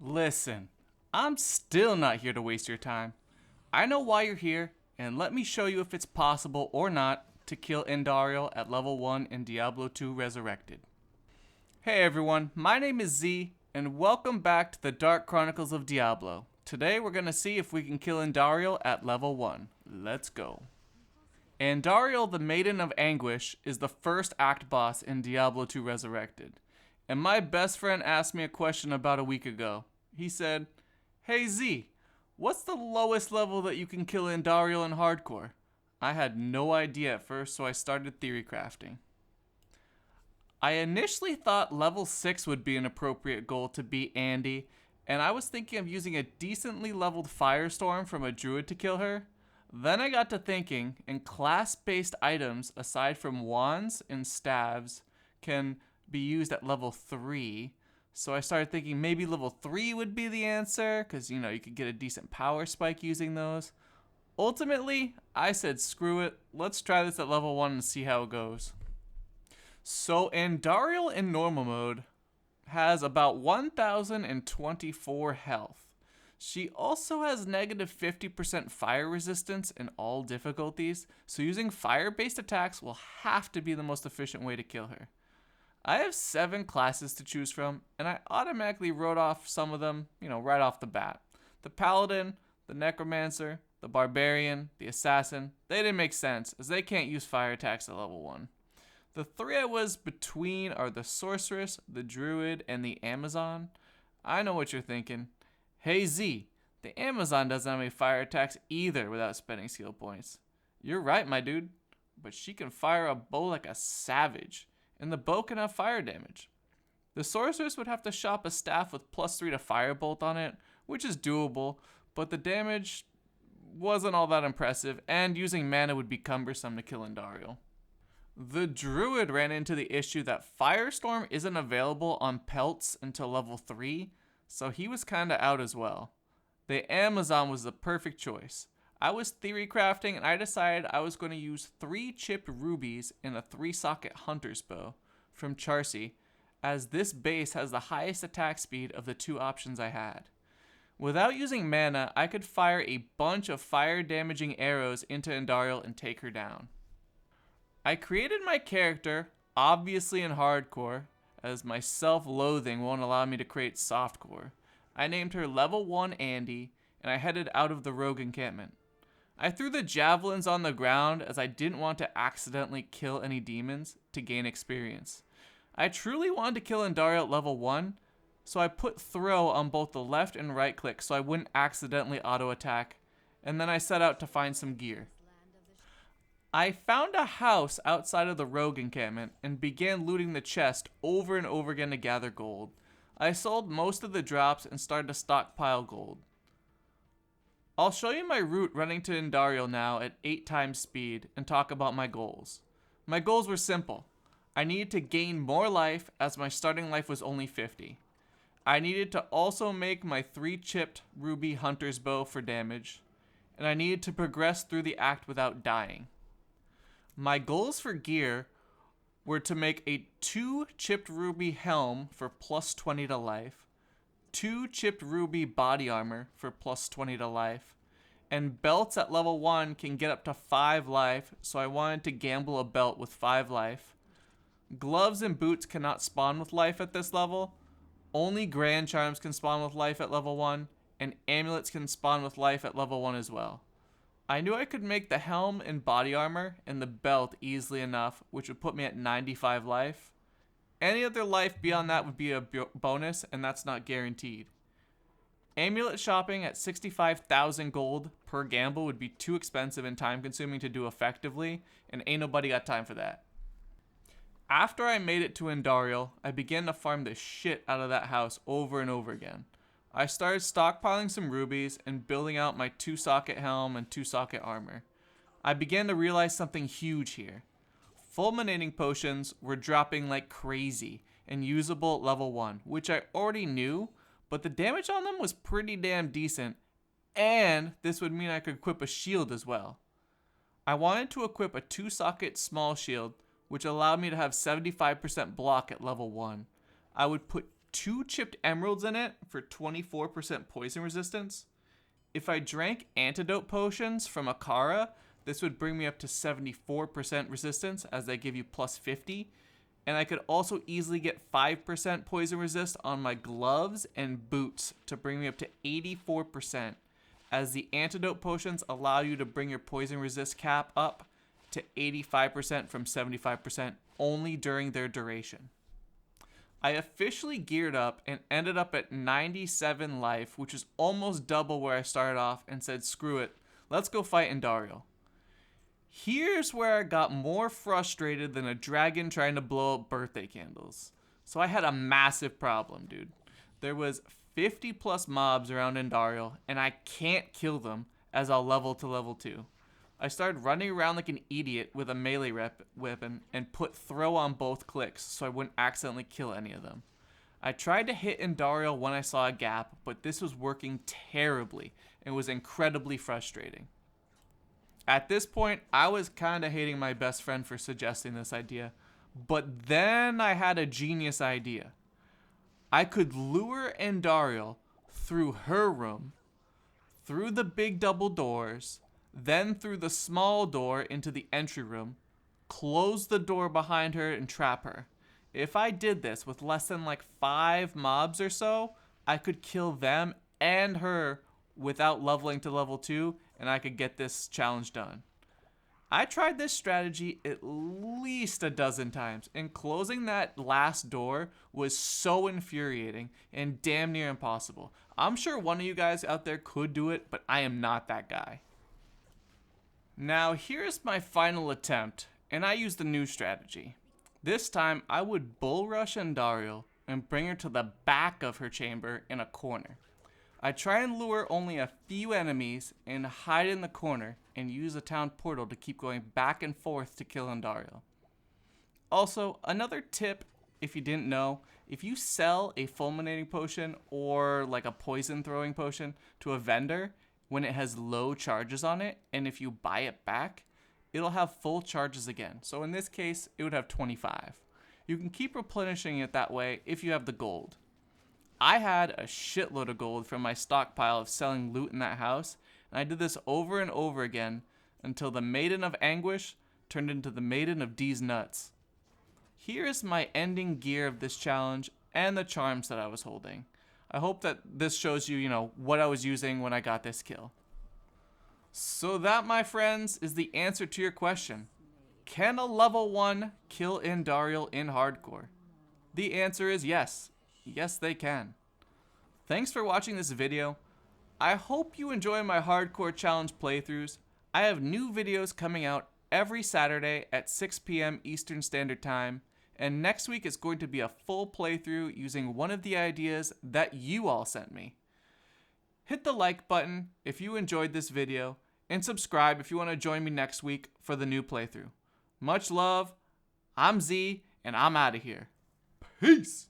Listen, I'm still not here to waste your time. I know why you're here, and let me show you if it's possible or not to kill Andariel at level 1 in Diablo 2 Resurrected. Hey everyone, my name is Z, and welcome back to the Dark Chronicles of Diablo. Today we're gonna see if we can kill Andariel at level 1. Let's go. Andariel, the Maiden of Anguish, is the first act boss in Diablo 2 Resurrected. And my best friend asked me a question about a week ago. He said, "Hey Z, what's the lowest level that you can kill Andariel in hardcore?" I had no idea at first, so I started theory crafting. I initially thought level 6 would be an appropriate goal to beat Andy, and I was thinking of using a decently leveled Firestorm from a druid to kill her. Then I got to thinking, and class-based items aside from wands and staves can be used at level 3. So I started thinking maybe level 3 would be the answer, because you could get a decent power spike using those. Ultimately, I said screw it, let's try this at level 1 and see how it goes. So Andariel in normal mode has about 1024 health. She also has negative 50% fire resistance in all difficulties, so using fire-based attacks will have to be the most efficient way to kill her. I have 7 classes to choose from, and I automatically wrote off some of them, right off the bat. The Paladin, the Necromancer, the Barbarian, the Assassin, they didn't make sense, as they can't use fire attacks at level 1. The 3 I was between are the Sorceress, the Druid, and the Amazon. I know what you're thinking. Hey Z, the Amazon doesn't have any fire attacks either without spending skill points. You're right, my dude, but she can fire a bow like a savage, and the bow can have fire damage. The Sorceress would have to shop a staff with +3 to Firebolt on it, which is doable, but the damage wasn't all that impressive, and using mana would be cumbersome to kill Andariel. The Druid ran into the issue that Firestorm isn't available on pelts until level 3, so he was kinda out as well. The Amazon was the perfect choice. I was theory crafting and I decided I was going to use 3 chipped rubies in a 3-socket hunter's bow from Charcy, as this base has the highest attack speed of the 2 options I had. Without using mana, I could fire a bunch of fire damaging arrows into Andariel and take her down. I created my character, obviously in hardcore, as my self-loathing won't allow me to create softcore. I named her level 1 Andy, and I headed out of the rogue encampment. I threw the javelins on the ground as I didn't want to accidentally kill any demons to gain experience. I truly wanted to kill Andariel at level 1, so I put throw on both the left and right click so I wouldn't accidentally auto attack, and then I set out to find some gear. I found a house outside of the rogue encampment and began looting the chest over and over again to gather gold. I sold most of the drops and started to stockpile gold. I'll show you my route running to Andariel now at 8 times speed and talk about my goals. My goals were simple. I needed to gain more life as my starting life was only 50. I needed to also make my 3-chipped ruby hunter's bow for damage, and I needed to progress through the act without dying. My goals for gear were to make a 2 chipped ruby helm for +20 to life, 2 chipped ruby body armor for +20 to life, and belts at level 1 can get up to 5 life, so I wanted to gamble a belt with 5 life. Gloves and boots cannot spawn with life at this level. Only grand charms can spawn with life at level 1, and amulets can spawn with life at level 1 as well. I knew I could make the helm and body armor and the belt easily enough, which would put me at 95 life. Any other life beyond that would be a bonus, and that's not guaranteed. Amulet shopping at 65,000 gold per gamble would be too expensive and time consuming to do effectively, and ain't nobody got time for that. After I made it to Andariel, I began to farm the shit out of that house over and over again. I started stockpiling some rubies and building out my 2-socket helm and 2-socket armor. I began to realize something huge here. Fulminating potions were dropping like crazy and usable at level 1, which I already knew, but the damage on them was pretty damn decent, and this would mean I could equip a shield as well. I wanted to equip a 2-socket small shield, which allowed me to have 75% block at level 1. I would put 2 chipped emeralds in it for 24% poison resistance. If I drank antidote potions from Akara, this would bring me up to 74% resistance, as they give you plus 50. And I could also easily get 5% poison resist on my gloves and boots to bring me up to 84%, as the antidote potions allow you to bring your poison resist cap up to 85% from 75% only during their duration. I officially geared up and ended up at 97 life, which is almost double where I started off, and said, screw it, let's go fight Andariel. Here's where I got more frustrated than a dragon trying to blow up birthday candles. So I had a massive problem, dude. There was 50 plus mobs around Andariel, and I can't kill them as I'll level to level 2. I started running around like an idiot with a melee weapon and put throw on both clicks so I wouldn't accidentally kill any of them. I tried to hit Andariel when I saw a gap, but this was working terribly and was incredibly frustrating. At this point, I was kind of hating my best friend for suggesting this idea, but then I had a genius idea. I could lure Andariel through her room, through the big double doors, then through the small door into the entry room, close the door behind her and trap her. If I did this with less than like 5 mobs or so, I could kill them and her without leveling to level 2, and I could get this challenge done. I tried this strategy at least a dozen times, and closing that last door was so infuriating and damn near impossible. I'm sure one of you guys out there could do it, but I am not that guy. Now here's my final attempt, and I used the new strategy. This time I would bull rush Andariel and bring her to the back of her chamber in a corner. I try and lure only a few enemies and hide in the corner and use a town portal to keep going back and forth to kill Andariel. Also, another tip, if you didn't know, if you sell a fulminating potion or like a poison throwing potion to a vendor when it has low charges on it, and if you buy it back, it'll have full charges again. So in this case, it would have 25. You can keep replenishing it that way if you have the gold. I had a shitload of gold from my stockpile of selling loot in that house, and I did this over and over again until the Maiden of Anguish turned into the Maiden of D's Nuts. Here is my ending gear of this challenge and the charms that I was holding. I hope that this shows you, what I was using when I got this kill. So that, my friends, is the answer to your question. Can a level 1 kill Andariel in hardcore? The answer is yes. Yes, they can. Thanks for watching this video. I hope you enjoy my hardcore challenge playthroughs. I have new videos coming out every Saturday at 6 p.m. Eastern Standard Time, and next week is going to be a full playthrough using one of the ideas that you all sent me. Hit the like button if you enjoyed this video, and subscribe if you want to join me next week for the new playthrough. Much love, I'm Z, and I'm out of here. Peace!